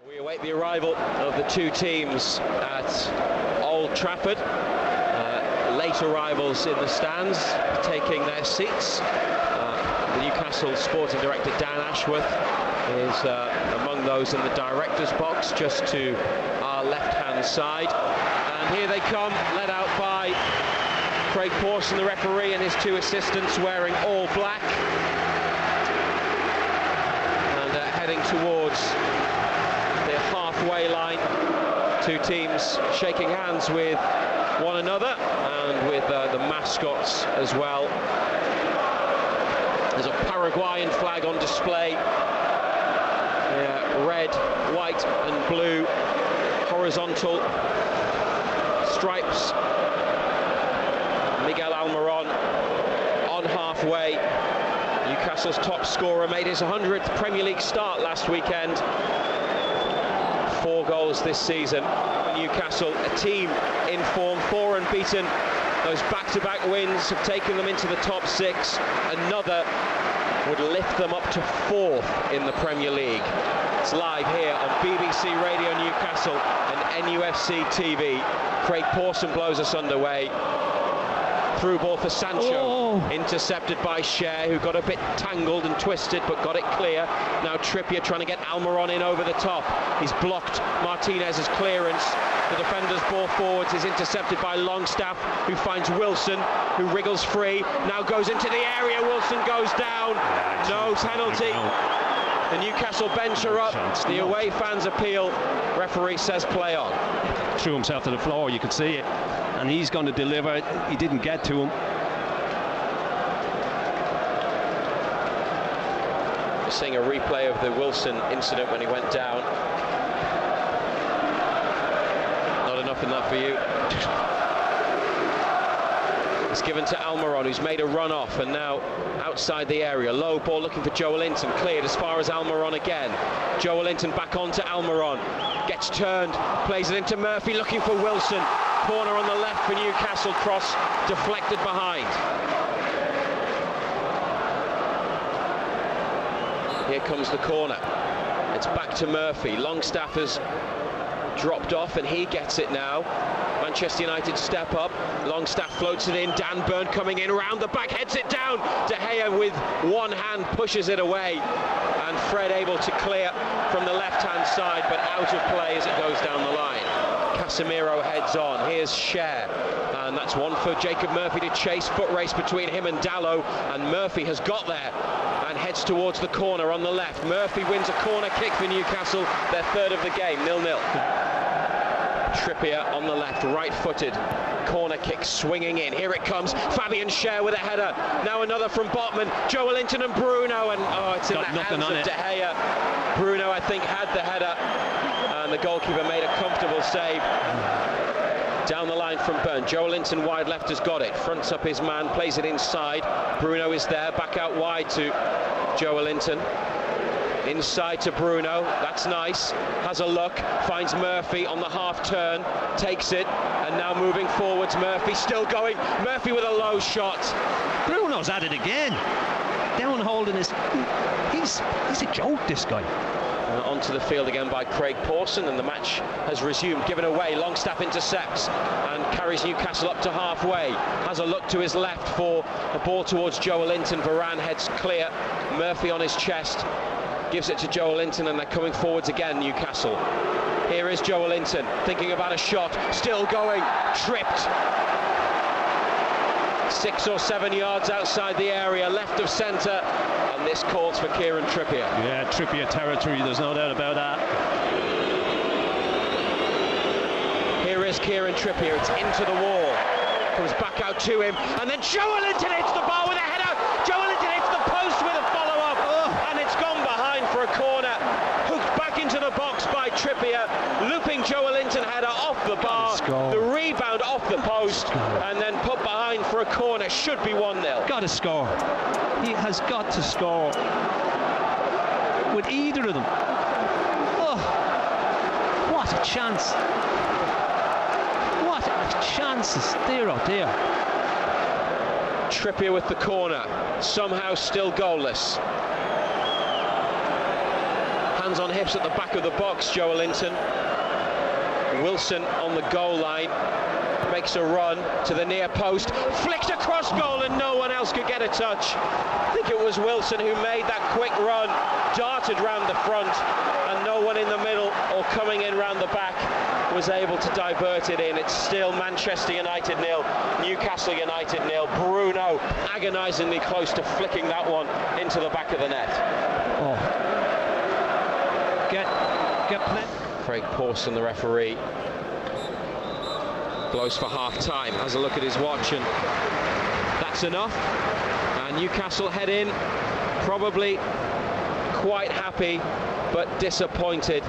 We await the arrival of the two teams at Old Trafford. Late arrivals in the stands, taking their seats. The Newcastle sporting director Dan Ashworth is among those in the director's box, just to our left-hand side. And here they come, led out by Craig Pawson, the referee, and his two assistants wearing all black. And heading towards the halfway line. Two teams shaking hands with one another and with the mascots as well. There's a Paraguayan flag on display. Red, white and blue, horizontal stripes. Miguel Almiron on halfway. Newcastle's top scorer made his 100th Premier League start last weekend. 4 goals this season. Newcastle, a team in form, 4 unbeaten. Those back-to-back wins have taken them into the top 6. Another would lift them up to 4th in the Premier League. It's live here on BBC Radio Newcastle and NUFC TV. Craig Pawson blows us underway. Through ball for Sancho, intercepted by Cher, who got a bit tangled and twisted but got it clear. Now Trippier trying to get Almiron in over the top. He's blocked Martinez's clearance. The defender's ball forwards is intercepted by Longstaff, who finds Wilson, who wriggles free, now goes into the area. Wilson goes down. No penalty. The Newcastle bench are up. The away fans appeal. Referee says play on. Threw himself to the floor, you could see it. And he's going to deliver. He didn't get to him. We're seeing a replay of the Wilson incident when he went down. Not enough in that for you. It's given to Almiron, who's made a run off and now outside the area. Low ball looking for Joelinton, cleared as far as Almiron again. Joelinton back on to Almiron. Gets turned, plays it into Murphy, looking for Wilson. Corner on the left for Newcastle, cross deflected behind. Here comes the corner. It's back to Murphy. Longstaff has dropped off and he gets it now. Manchester United step up. Longstaff floats it in. Dan Burn coming in round the back, heads it down. De Gea with one hand pushes it away. And Fred able to clear from the left-hand side, but out of play as it goes down the line. Casemiro heads on. Here's Cher, and that's one for Jacob Murphy to chase. Foot race between him and Dalot, and Murphy has got there and heads towards the corner on the left. Murphy wins a corner kick for Newcastle, their 3rd of the game, 0-0. Trippier on the left, right-footed. Corner kick swinging in. Here it comes. Fabian Cher with a header. Now another from Botman. Joelinton and Bruno, and it's in the hands of De Gea. Bruno, I think, had the header, and the goalkeeper made a comfortable save. Down the line from Burn. Joelinton wide left has got it. Fronts up his man, plays it inside. Bruno is there. Back out wide to Joelinton. Inside to Bruno, that's nice, has a look, finds Murphy on the half turn, takes it, and now moving forwards, Murphy still going, Murphy with a low shot. Bruno's at it again, down holding his, he's a joke, this guy. Onto the field again by Craig Pawson, and the match has resumed, given away. Longstaff intercepts and carries Newcastle up to halfway, has a look to his left for a ball towards Joelinton. Varane heads clear, Murphy on his chest, gives it to Joelinton, and they're coming forwards again, Newcastle. Here is Joelinton, thinking about a shot, still going, tripped. 6 or 7 yards outside the area, left of centre, and this calls for Kieran Trippier. Yeah, Trippier territory, there's no doubt about that. Here is Kieran Trippier, it's into the wall, comes back out to him, and then Joelinton hits the bar with a header. Joelinton hits the post with a follow-up, and it's gone behind for a corner. Hooked back into the box by Trippier, looping Joelinton header off the bar, the rebound off the post, and then put behind for a corner. Should be 1-0. Got to score. He has got to score with either of them. Oh, what a chance. What chances. Dear oh dear. Trippier with the corner, somehow still goalless. Hands on hips at the back of the box, Joe Linton. Wilson on the goal line. Makes a run to the near post. Flicked across goal and no one else could get a touch. I think it was Wilson who made that quick run. Darted round the front and no one in the middle or coming in round the back was able to divert it in. It's still Manchester United 0, Newcastle United 0. Bruno agonisingly close to flicking that one into the back of the net. Oh. Get Craig Pawson, the referee, blows for half-time, has a look at his watch, and that's enough. And Newcastle head in, probably quite happy, but disappointed.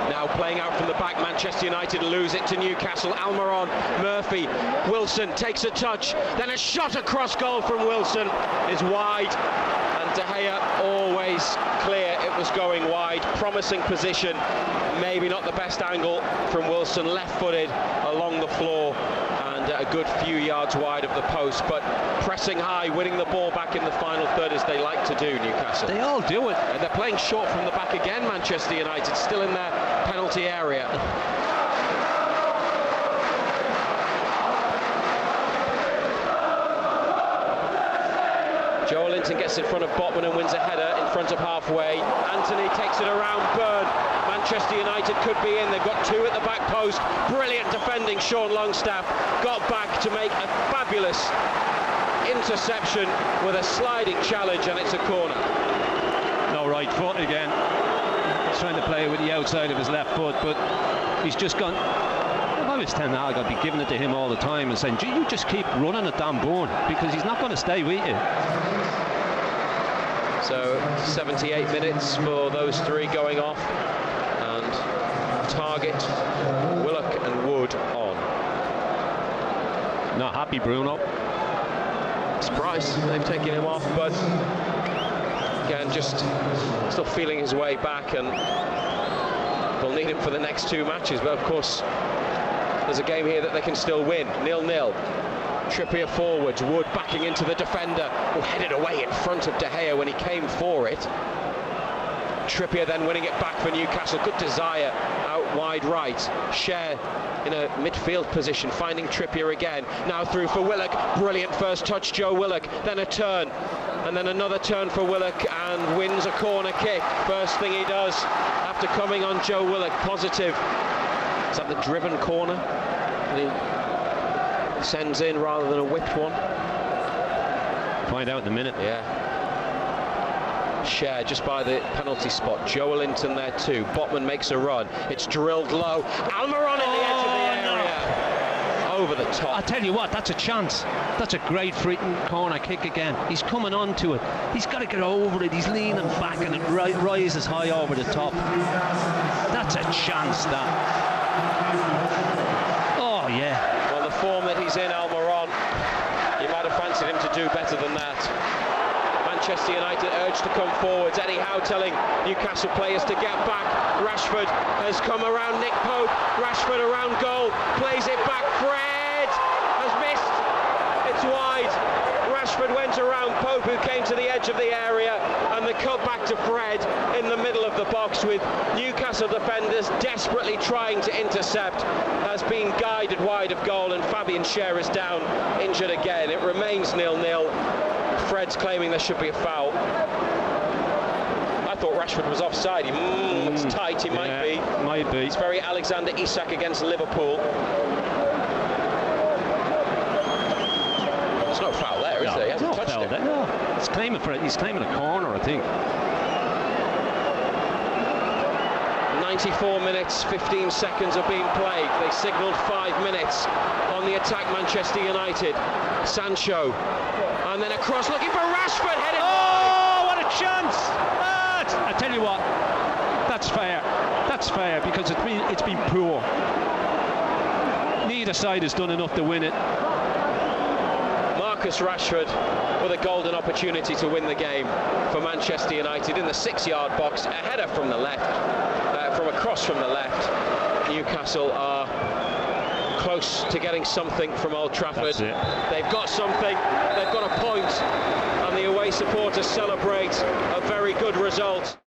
Now playing out from the back, Manchester United lose it to Newcastle. Almiron, Murphy, Wilson takes a touch, then a shot across goal from Wilson is wide. De Gea always clear, it was going wide. Promising position, maybe not the best angle from Wilson, left-footed along the floor and a good few yards wide of the post, but pressing high, winning the ball back in the final third as they like to do, Newcastle. They all do it. And they're playing short from the back again, Manchester United, still in their penalty area. Joe Linton gets in front of Botman and wins a header in front of halfway. Anthony takes it around Byrne. Manchester United could be in. They've got two at the back post. Brilliant defending. Sean Longstaff got back to make a fabulous interception with a sliding challenge, and it's a corner. No right foot again. He's trying to play with the outside of his left foot, but he's just gone. If I was Ten Hag, I'd be giving it to him all the time and saying, you just keep running at Dan Burn, because he's not going to stay with you. So 78 minutes for those three going off, and Target, Willock and Wood on. Not happy, Bruno. Surprised they've taken him off, but again, just still feeling his way back, and they'll need him for the next two matches. But of course, there's a game here that they can still win. 0-0. Trippier forwards, Wood backing into the defender, who headed away in front of De Gea when he came for it. Trippier then winning it back for Newcastle. Good desire out wide right. Cher in a midfield position, finding Trippier again. Now through for Willock. Brilliant first touch, Joe Willock. Then a turn, and then another turn for Willock, and wins a corner kick. First thing he does after coming on Joe Willock. Positive. Is that the driven corner? And he sends in rather than a whipped one. Find out in a minute. Yeah. Cher just by the penalty spot. Joe Linton there too. Botman makes a run. It's drilled low. Almiron in the edge of the area. No. Over the top. I tell you what, that's a chance. That's a great free corner kick again. He's coming on to it. He's got to get over it. He's leaning back and it rises high over the top. That's a chance, that. Oh, yeah. Well, the form that he's in, Almiron, you might have fancied him to do better than that. Manchester United urged to come forwards. Eddie Howe telling Newcastle players to get back. Rashford has come around Nick Pope. Rashford around goal, plays it back. Fred has missed. It's wide. Rashford went around Pope, who came to the edge of the area, and the cut back to Fred in the middle of the box, with Newcastle defenders desperately trying to intercept, has been guided wide of goal, and Fabian Cher is down, injured again. It remains 0-0. Fred's claiming there should be a foul. I thought Rashford was offside. It's tight, he might be. Might be. It's very Alexander Isak against Liverpool. There's no foul there, is there? He hasn't touched it. No. He's claiming for it. He's claiming a corner, I think. 94 minutes, 15 seconds are being played. They signalled 5 minutes on the attack, Manchester United. Sancho, and then across looking for Rashford, headed wide. What a chance! I tell you what, that's fair. That's fair, because it's been poor. Neither side has done enough to win it. Marcus Rashford with a golden opportunity to win the game for Manchester United in the 6-yard box. A header from the left, from across from the left. Newcastle are close to getting something from Old Trafford. That's it. They've got something. They've got a point. supporters celebrate